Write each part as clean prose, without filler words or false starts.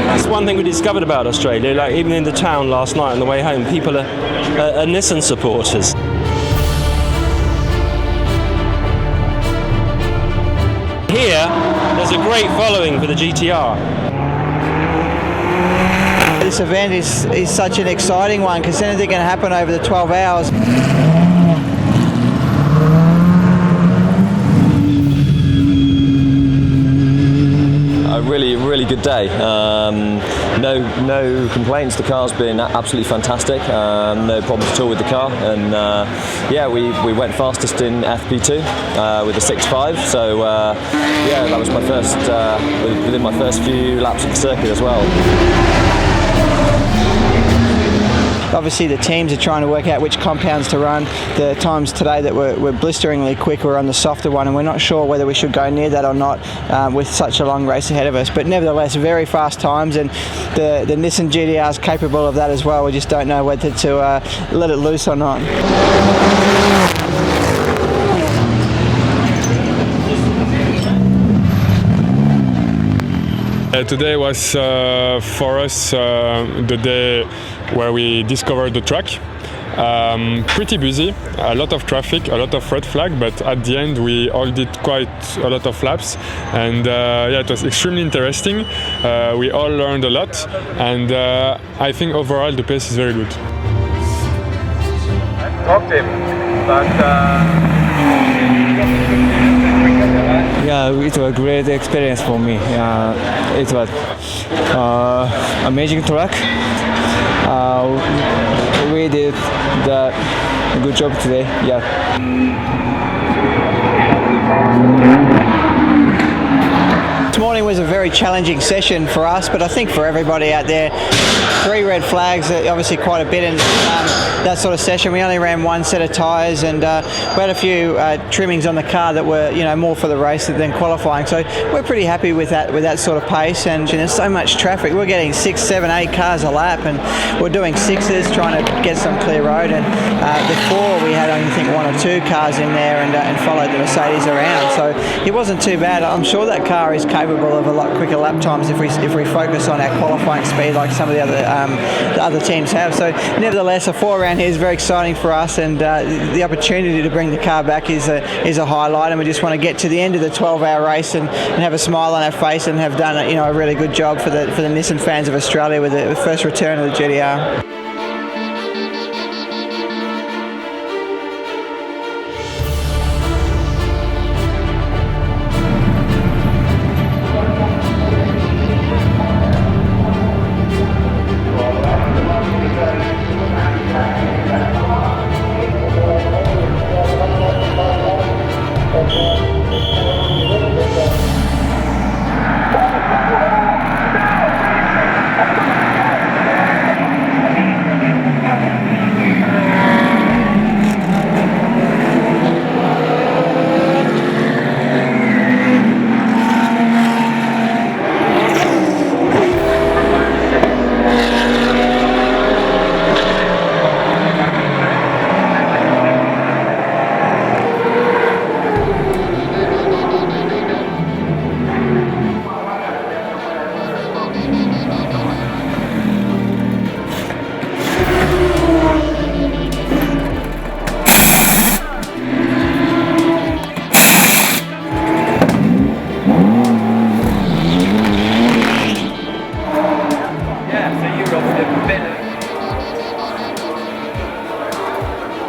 That's one thing we discovered about Australia. Like even in the town last night on the way home, people are Nissan supporters. Here, there's a great following for the GT-R. This event is such an exciting one because anything can happen over the 12 hours. A really good day. No complaints. The car's been absolutely fantastic. No problems at all with the car, and yeah, we went fastest in FP2 with a 6.5. So yeah, that was my first within my first few laps of the circuit as well. Obviously the teams are trying to work out which compounds to run. The times today that were blisteringly quick were on the softer one, and we're not sure whether we should go near that or not with such a long race ahead of us. But nevertheless, very fast times, and the Nissan GT-R is capable of that as well. We just don't know whether to let it loose or not. Today was for us the day where we discovered the track. Pretty busy, a lot of traffic, a lot of red flag, but at the end we all did quite a lot of laps, and yeah, it was extremely interesting. We all learned a lot, and I think overall the pace is very good. Talk to him, but yeah, it was a great experience for me. It was amazing track. We did the good job today. Yeah. This morning was a very challenging session for us, but I think for everybody out there. 3 red flags, obviously quite a bit in that sort of session. We only ran 1 set of tyres, and we had a few trimmings on the car that were, you know, more for the race than qualifying. So we're pretty happy with that sort of pace. And there's so much traffic. We're getting 6, 7, 8 cars a lap, and we're doing 6s trying to get some clear road. And before we had, I think, 1 or 2 cars in there and followed the Mercedes around. So it wasn't too bad. I'm sure that car is capable of a lot quicker lap times if we focus on our qualifying speed like some of the other teams have. So nevertheless, a 4 round here is very exciting for us, and the opportunity to bring the car back is a highlight, and we just want to get to the end of the 12-hour race and have a smile on our face and have done a really good job for the Nissan fans of Australia with the first return of the GT-R.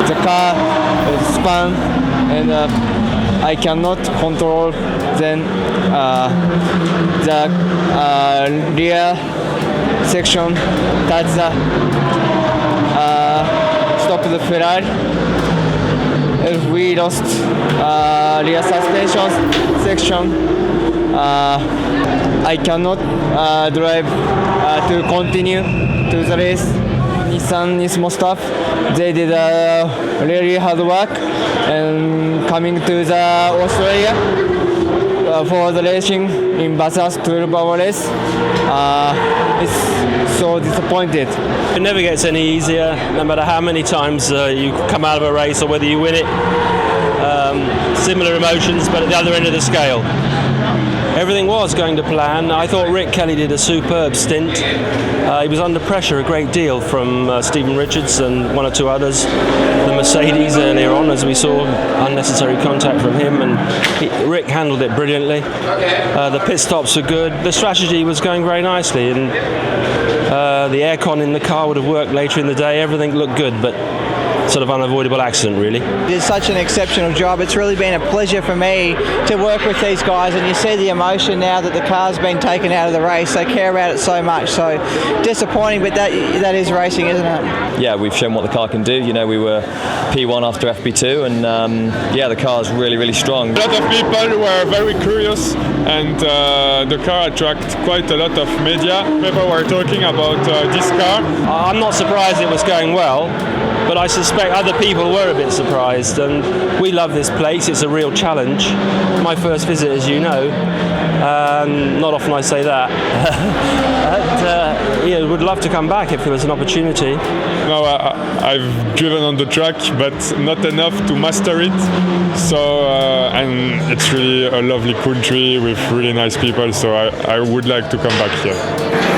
The car spun, and I cannot control then the rear section touch the stop the Ferrari. If we lost rear suspension section, I cannot drive to continue to the race. Nissan Nismo staff, they did really hard work and coming to the Australia for the racing in Bathurst 12-hour race. It's so disappointed. It never gets any easier, no matter how many times you come out of a race or whether you win it. similar emotions, but at the other end of the scale. Everything was going to plan. I thought Rick Kelly did a superb stint. He was under pressure a great deal from Stephen Richards and one or two others. The Mercedes earlier on, as we saw, unnecessary contact from him, and Rick handled it brilliantly. The pit stops were good. The strategy was going very nicely, and the aircon in the car would have worked later in the day. Everything looked good, but sort of unavoidable accident, really. Did such an exceptional job. It's really been a pleasure for me to work with these guys, and you see the emotion now that the car's been taken out of the race. They care about it so much. So disappointing, but that is racing, isn't it? Yeah, we've shown what the car can do. You know, we were P1 after FP2, and yeah, the car's really, really strong. A lot of people were very curious, and the car attracted quite a lot of media. People were talking about this car. I'm not surprised it was going well, but I suspect other people were a bit surprised, and we love this place. It's a real challenge. My first visit, as you know, not often I say that. Yeah, would love to come back if there was an opportunity. No, I've driven on the track, but not enough to master it. So, and it's really a lovely country with really nice people, so I would like to come back here.